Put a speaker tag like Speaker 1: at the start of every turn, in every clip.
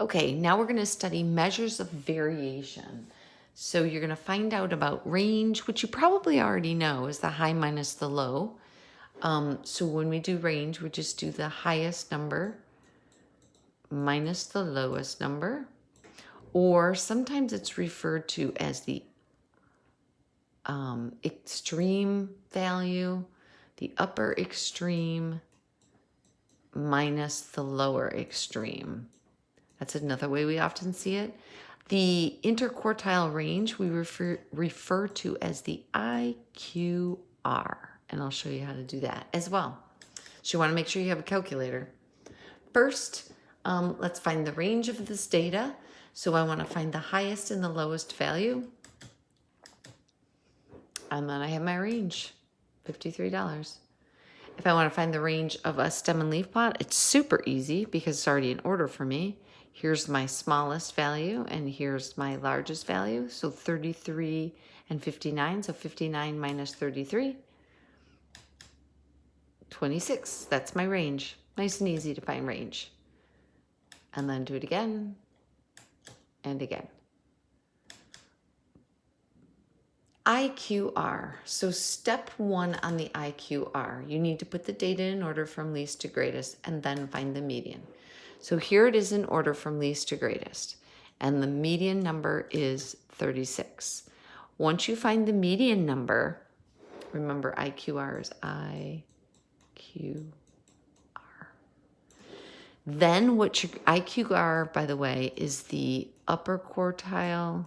Speaker 1: Okay, now we're going to study measures of variation. So you're going to find out about range, which you probably already know is the high minus the low. So when we do range, we just do the highest number minus the lowest number. Or sometimes it's referred to as the extreme value, the upper extreme minus the lower extreme. That's another way we often see it. The interquartile range we refer to as the IQR, and I'll show you how to do that as well. So you want to make sure you have a calculator. First, let's find the range of this data. So I want to find the highest and the lowest value. And then I have my range, $53. If I want to find the range of a stem and leaf plot, it's super easy because it's already in order for me. Here's my smallest value and here's my largest value. So 33 and 59. So 59 minus 33, 26. That's my range. Nice and easy to find range. And then do it again and again. IQR. So step one on the IQR, you need to put the data in order from least to greatest and then find the median. So here it is in order from least to greatest, and the median number is 36. Once you find the median number, remember IQR is IQR. Then what your IQR, by the way, is the upper quartile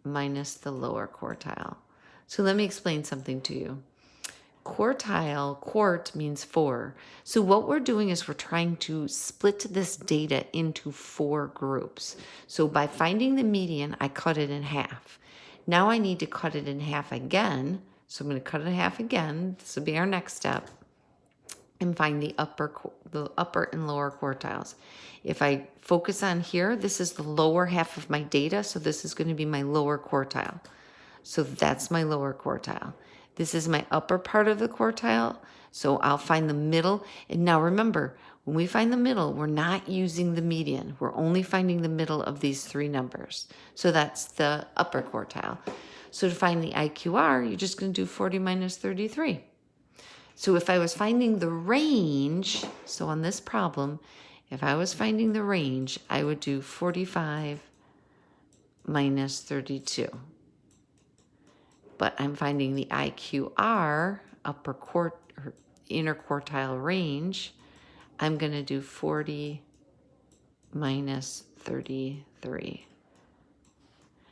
Speaker 1: minus the lower quartile. So let me explain something to you. Quartile, quart means 4. So what we're doing is we're trying to split this data into 4 groups. So by finding the median, I cut it in half. Now I need to cut it in half again. So I'm going to cut it in half again. This will be our next step. And find the upper and lower quartiles. If I focus on here, this is the lower half of my data. So this is going to be my lower quartile. So that's my lower quartile. This is my upper part of the quartile, so I'll find the middle. And now remember, when we find the middle, we're not using the median. We're only finding the middle of these 3 numbers. So that's the upper quartile. So to find the IQR, you're just going to do 40 minus 33. So if I was finding the range, so on this problem, if I was finding the range, I would do 45 minus 32. But I'm finding the IQR, inner quartile range, I'm going to do 40 minus 33.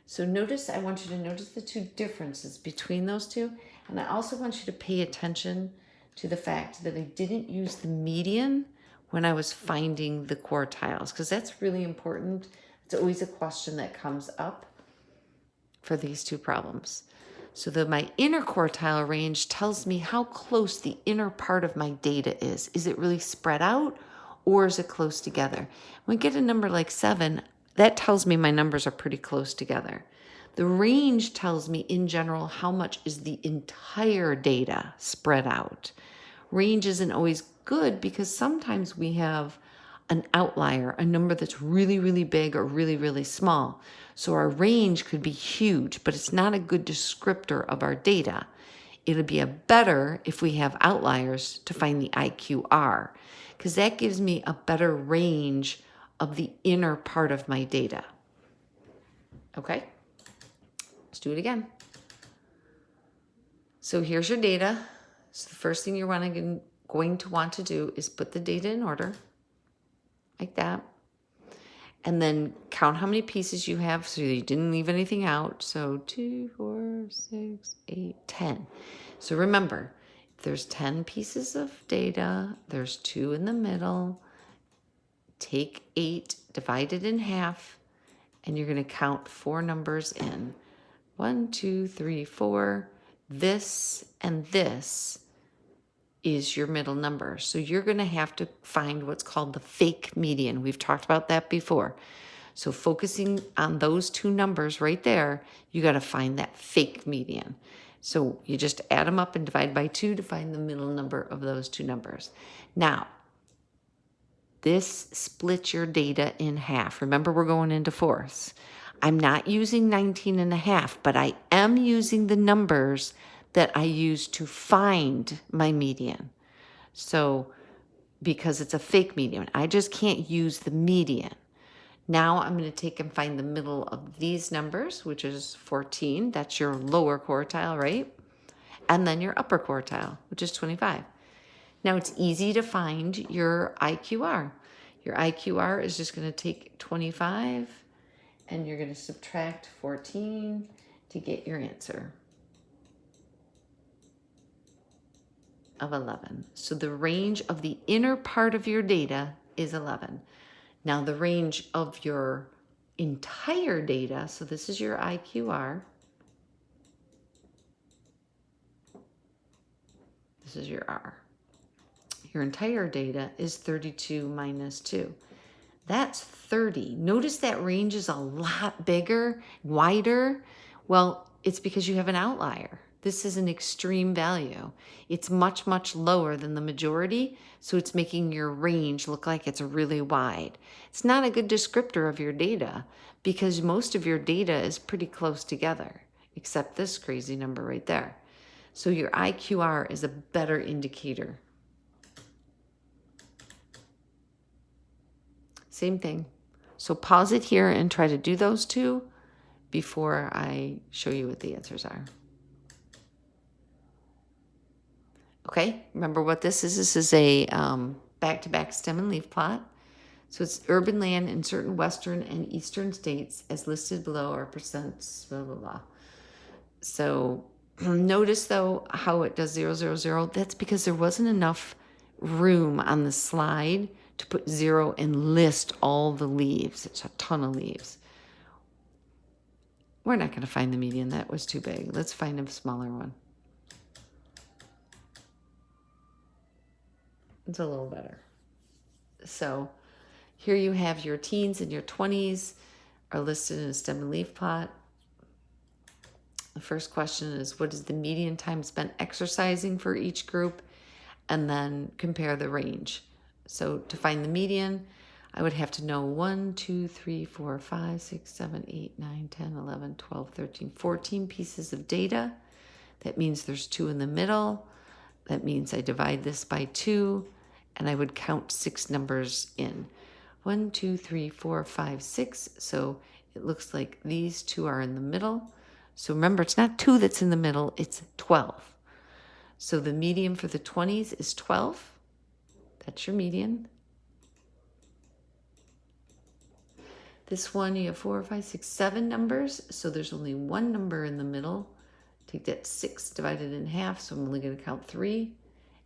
Speaker 1: So I want you to notice the 2 differences between those 2. And I also want you to pay attention to the fact that I didn't use the median when I was finding the quartiles, because that's really important. It's always a question that comes up for these 2 problems. So my inner quartile range tells me how close the inner part of my data is. Is it really spread out or is it close together? When we get a number like 7, that tells me my numbers are pretty close together. The range tells me in general how much is the entire data spread out. Range isn't always good because sometimes we have an outlier, a number that's really, really big or really, really small. So our range could be huge, but it's not a good descriptor of our data. It'll be better if we have outliers to find the IQR, because that gives me a better range of the inner part of my data. Okay, let's do it again. So here's your data. So the first thing you're going to want to do is put the data in order, like that. And then count how many pieces you have so you didn't leave anything out. So 2, 4, 6, 8, 10. So remember, if there's 10 pieces of data, there's 2 in the middle. Take 8, divide it in half, and you're going to count 4 numbers in. 1, 2, 3, 4. This and this is your middle number. So you're going to have to find what's called the fake median. We've talked about that before. So focusing on those 2 numbers right there, you got to find that fake median. So you just add them up and divide by 2 to find the middle number of those 2 numbers. Now, this splits your data in half. Remember, we're going into fourths. I'm not using 19.5, but I am using the numbers that I use to find my median. So because it's a fake median, I just can't use the median. Now I'm going to take and find the middle of these numbers, which is 14. That's your lower quartile, right? And then your upper quartile, which is 25. Now it's easy to find your IQR. Your IQR is just going to take 25 and you're going to subtract 14 to get your answer of 11. So the range of the inner part of your data is 11. Now the range of your entire data, so this is your IQR. This is your R. Your entire data is 32 minus 2. That's 30. Notice that range is a lot bigger, wider. Well, it's because you have an outlier. This is an extreme value. It's much, much lower than the majority, so it's making your range look like it's really wide. It's not a good descriptor of your data because most of your data is pretty close together, except this crazy number right there. So your IQR is a better indicator. Same thing. So pause it here and try to do those two before I show you what the answers are. Okay, remember what this is? This is a back-to-back stem and leaf plot. So it's urban land in certain western and eastern states as listed below are percents, blah, blah, blah. So notice though how it does 0, 0, 0. That's because there wasn't enough room on the slide to put 0 and list all the leaves. It's a ton of leaves. We're not going to find the median. That was too big. Let's find a smaller one. It's a little better. So here you have your teens and your 20s are listed in a stem and leaf plot. The first question is, what is the median time spent exercising for each group? And then compare the range. So to find the median, I would have to know 1, 2, 3, 4, 5, 6, 7, 8, 9, 10, 11, 12, 13, 14 pieces of data. That means there's 2 in the middle. That means I divide this by 2, and I would count 6 numbers in. 1, 2, 3, 4, 5, 6. So it looks like these 2 are in the middle. So remember, it's not 2 that's in the middle, it's 12. So the median for the 20s is 12. That's your median. This one, you have 4, 5, 6, 7 numbers. So there's only 1 number in the middle. Take that 6 divided in half. So I'm only going to count 3.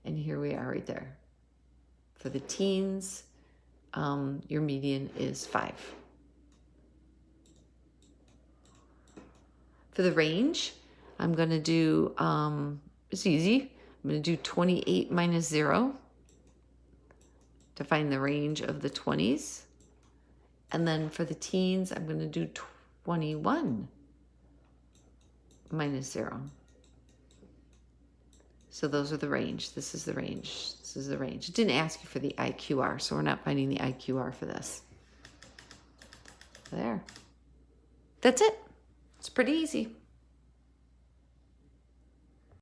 Speaker 1: And here we are right there. For the teens, your median is 5. For the range, I'm going to do, it's easy. I'm going to do 28 minus 0 to find the range of the 20s. And then for the teens, I'm going to do 21 minus 0. So those are the range. This is the range. This is the range. It didn't ask you for the IQR, so we're not finding the IQR for this. There. That's it. It's pretty easy.